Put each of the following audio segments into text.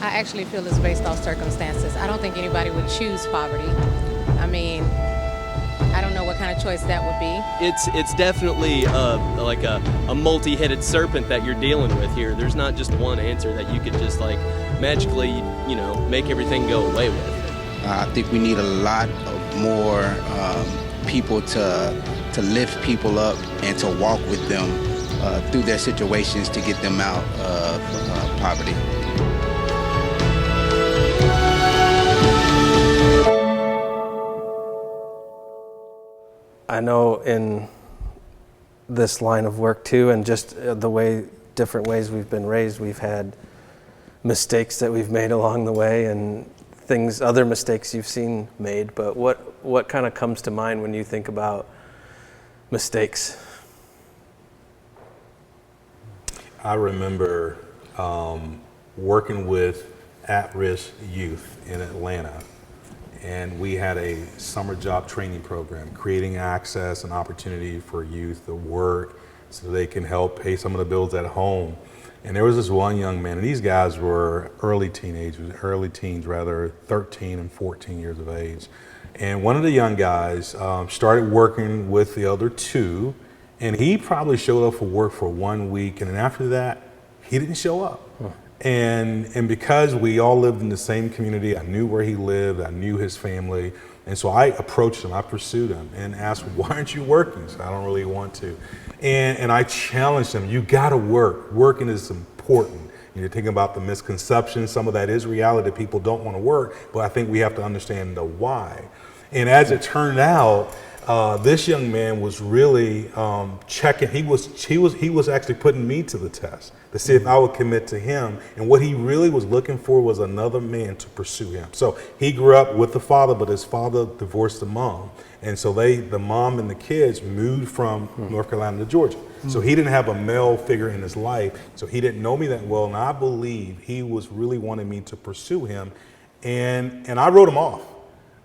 I actually feel it's based off circumstances. I don't think anybody would choose poverty. I mean, I don't know what kind of choice that would be. It's definitely like a multi-headed serpent that you're dealing with here. There's not just one answer that you could just like magically, make everything go away with. I think we need a lot of more people to lift people up and to walk with them through their situations to get them out of poverty. I know in this line of work too, and just different ways we've been raised, we've had mistakes that we've made along the way and other mistakes you've seen made, but what kind of comes to mind when you think about mistakes? I remember working with at-risk youth in Atlanta, and we had a summer job training program, creating access and opportunity for youth to work so they can help pay some of the bills at home. And there was this one young man, and these guys were early teens, 13 and 14 years of age. And one of the young guys started working with the other two, and he probably showed up for work for 1 week, and then after that, he didn't show up. Huh. And because we all lived in the same community, I knew where he lived, I knew his family, and so I approached him, I pursued him, and asked, why aren't you working? He said, I don't really want to. And I challenged him, you gotta work. Working is important. You're thinking about the misconceptions, some of that is reality, people don't wanna work, but I think we have to understand the why. And as it turned out, this young man was really checking. He was actually putting me to the test to see if I would commit to him. And what he really was looking for was another man to pursue him. So he grew up with the father, but his father divorced the mom, and so the mom and the kids moved from North Carolina to Georgia. So he didn't have a male figure in his life. So he didn't know me that well, and I believe he was really wanting me to pursue him, and I wrote him off.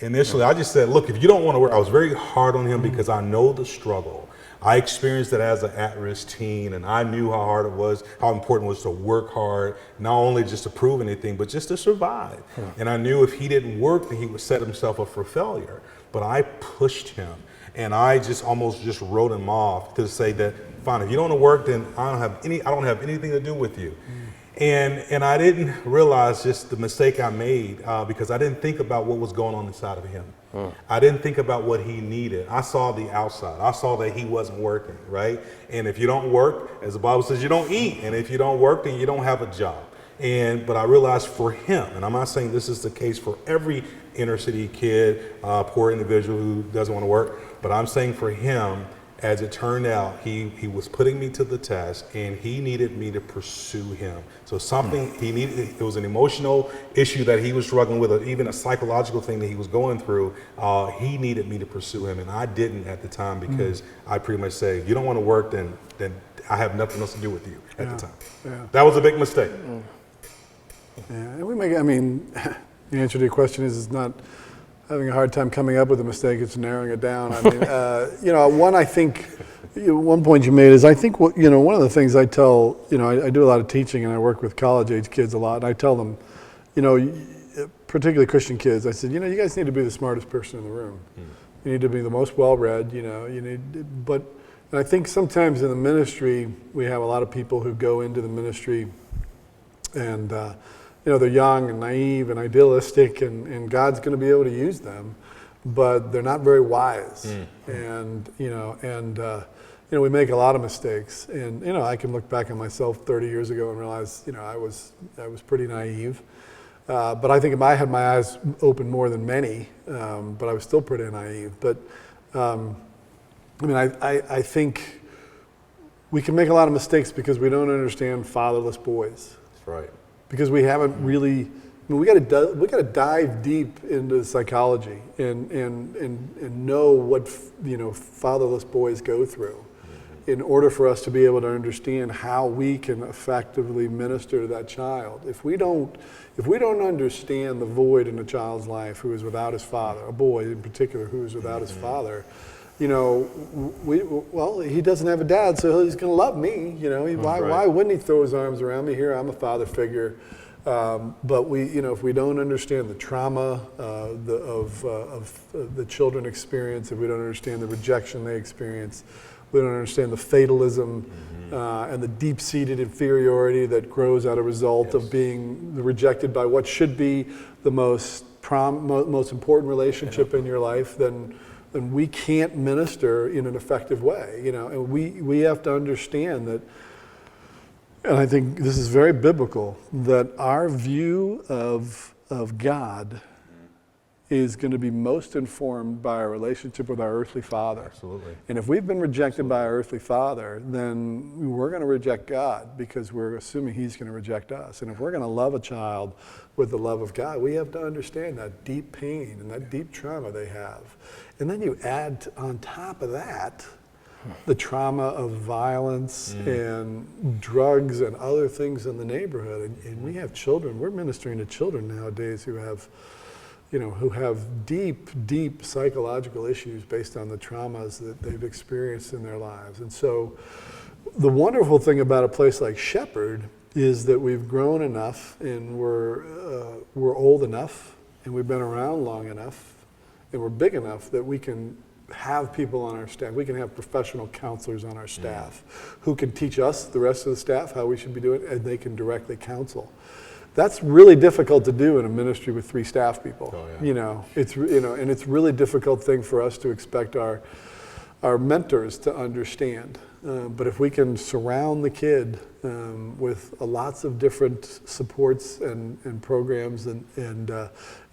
Initially, I just said, look, if you don't want to work, I was very hard on him because I know the struggle. I experienced it as an at-risk teen, and I knew how hard it was, how important it was to work hard, not only just to prove anything, but just to survive. And I knew if he didn't work, then he would set himself up for failure. But I pushed him, and I just almost just wrote him off to say that, fine, if you don't want to work, then I don't have anything to do with you. And I didn't realize just the mistake I made because I didn't think about what was going on inside of him. I didn't think about what he needed. I saw the outside. I saw that he wasn't working, right? And if you don't work, as the Bible says, you don't eat. And if you don't work, then you don't have a job. But I realized for him, and I'm not saying this is the case for every inner city kid, poor individual who doesn't want to work, but I'm saying for him, as it turned out, he was putting me to the test, and he needed me to pursue him. So something it was an emotional issue that he was struggling with, or even a psychological thing that he was going through. He needed me to pursue him, and I didn't at the time because I pretty much said, if you don't want to work, then I have nothing else to do with you at the time. Yeah. That was a big mistake. Yeah, and the answer to your question is not having a hard time coming up with a mistake, it's narrowing it down. I mean, one point you made is I think one of the things I tell, I do a lot of teaching and I work with college age kids a lot, and I tell them, particularly Christian kids, I said, you guys need to be the smartest person in the room. You need to be the most well-read, and I think sometimes in the ministry, we have a lot of people who go into the ministry and they're young and naive and idealistic, and God's going to be able to use them, but they're not very wise. And we make a lot of mistakes. And I can look back on myself 30 years ago and realize I was pretty naive. But I think I had my eyes open more than many, but I was still pretty naive. But I think we can make a lot of mistakes because we don't understand fatherless boys. That's right. Because we haven't really, we got to dive deep into psychology and know what fatherless boys go through in order for us to be able to understand how we can effectively minister to that child. If we don't understand the void in a child's life who is without his father, a boy in particular who is without his father, he doesn't have a dad, so he's going to love me. Why wouldn't he throw his arms around me? Here, I'm a father figure. But if we don't understand the trauma of the children experience, if we don't understand the rejection they experience, we don't understand the fatalism and the deep-seated inferiority that grows out of result of being rejected by what should be the most important relationship in your life, then we can't minister in an effective way. And we have to understand that. And I think this is very biblical, that our view of God is going to be most informed by our relationship with our earthly father. Absolutely. And if we've been rejected by our earthly father, then we're going to reject God because we're assuming he's going to reject us. And if we're going to love a child with the love of God, we have to understand that deep pain and that deep trauma they have. And then you add on top of that the trauma of violence and drugs and other things in the neighborhood. And we have children, we're ministering to children nowadays who have deep psychological issues based on the traumas that they've experienced in their lives. And so the wonderful thing about a place like Shepherd is that we've grown enough and we're old enough and we've been around long enough and we're big enough that we can have people on our staff. We can have professional counselors on our staff who can teach us, the rest of the staff, how we should be doing it, and they can directly counsel. That's really difficult to do in a ministry with 3 staff people. Oh, yeah. And it's a really difficult thing for us to expect our mentors to understand. But if we can surround the kid with lots of different supports and programs and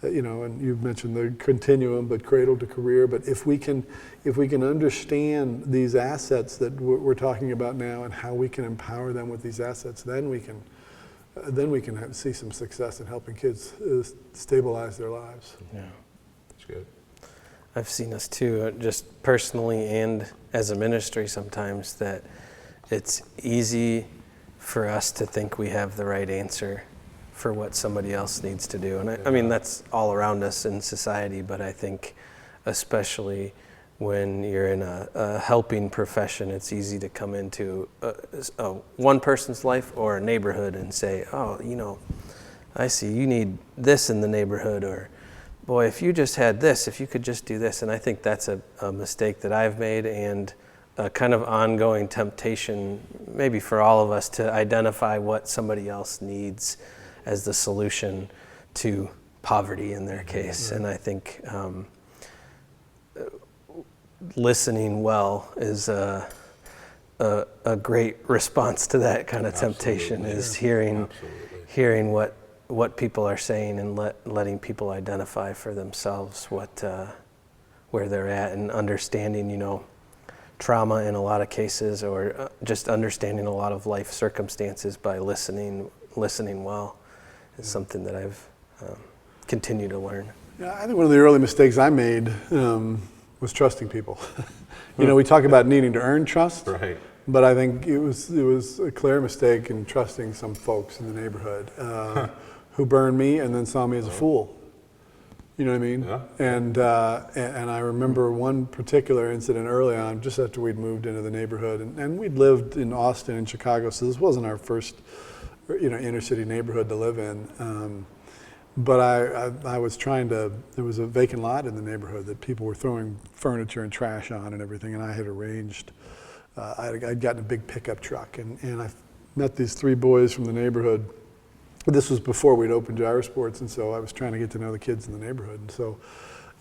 you've mentioned the continuum, but cradle to career. But if we can understand these assets that we're talking about now and how we can empower them with these assets, then we can see some success in helping kids stabilize their lives. Yeah, That's good. I've seen us too, just personally and as a ministry sometimes, that it's easy for us to think we have the right answer for what somebody else needs to do. And I mean, that's all around us in society, but I think especially when you're in a helping profession, it's easy to come into one person's life or a neighborhood and say, oh, I see you need this in the neighborhood, or boy, if you just had this, if you could just do this. And I think that's a mistake that I've made, and a kind of ongoing temptation maybe for all of us to identify what somebody else needs as the solution to poverty in their case. And I think listening well is a great response to that kind of temptation. Is hearing what people are saying and letting people identify for themselves where they're at, and understanding trauma in a lot of cases, or just understanding a lot of life circumstances by listening well is something that I've continued to learn. Yeah, I think one of the early mistakes I made was trusting people. We talk about needing to earn trust, Right. but I think it was a clear mistake in trusting some folks in the neighborhood who burned me and then saw me as a fool. You know what I mean? Yeah. And I remember one particular incident early on, just after we'd moved into the neighborhood, and we'd lived in Austin and Chicago, so this wasn't our first inner city neighborhood to live in. But I was there was a vacant lot in the neighborhood that people were throwing furniture and trash on and everything, and I had arranged, I'd gotten a big pickup truck, and I met these 3 boys from the neighborhood. This was before we'd opened Gyro Sports, and so I was trying to get to know the kids in the neighborhood. And so,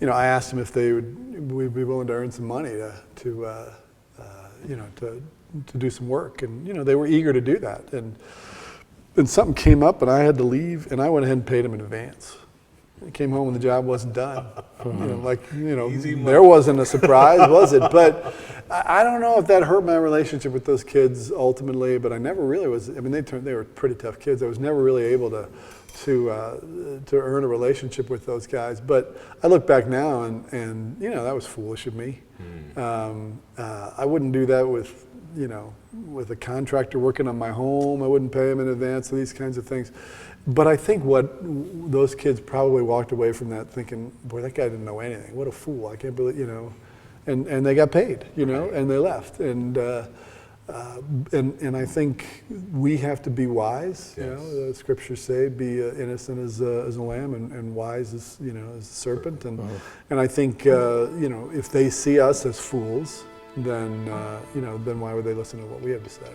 I asked them if we'd be willing to earn some money to do some work, and they were eager to do that. And something came up, and I had to leave, and I went ahead and paid them in advance. I came home and the job wasn't done. There wasn't a surprise, was it? But I don't know if that hurt my relationship with those kids ultimately, but I never really was. I mean, they were pretty tough kids. I was never really able to earn a relationship with those guys. But I look back now, and that was foolish of me. I wouldn't do that with a contractor working on my home. I wouldn't pay him in advance, these kinds of things. But I think what those kids probably walked away from that thinking, boy, that guy didn't know anything. What a fool. I can't believe, and they got paid, and they left. And And I think we have to be wise. You Yes. know, the scriptures say, "Be innocent as a lamb, and wise as as a serpent." And I think if they see us as fools, then then why would they listen to what we have to say?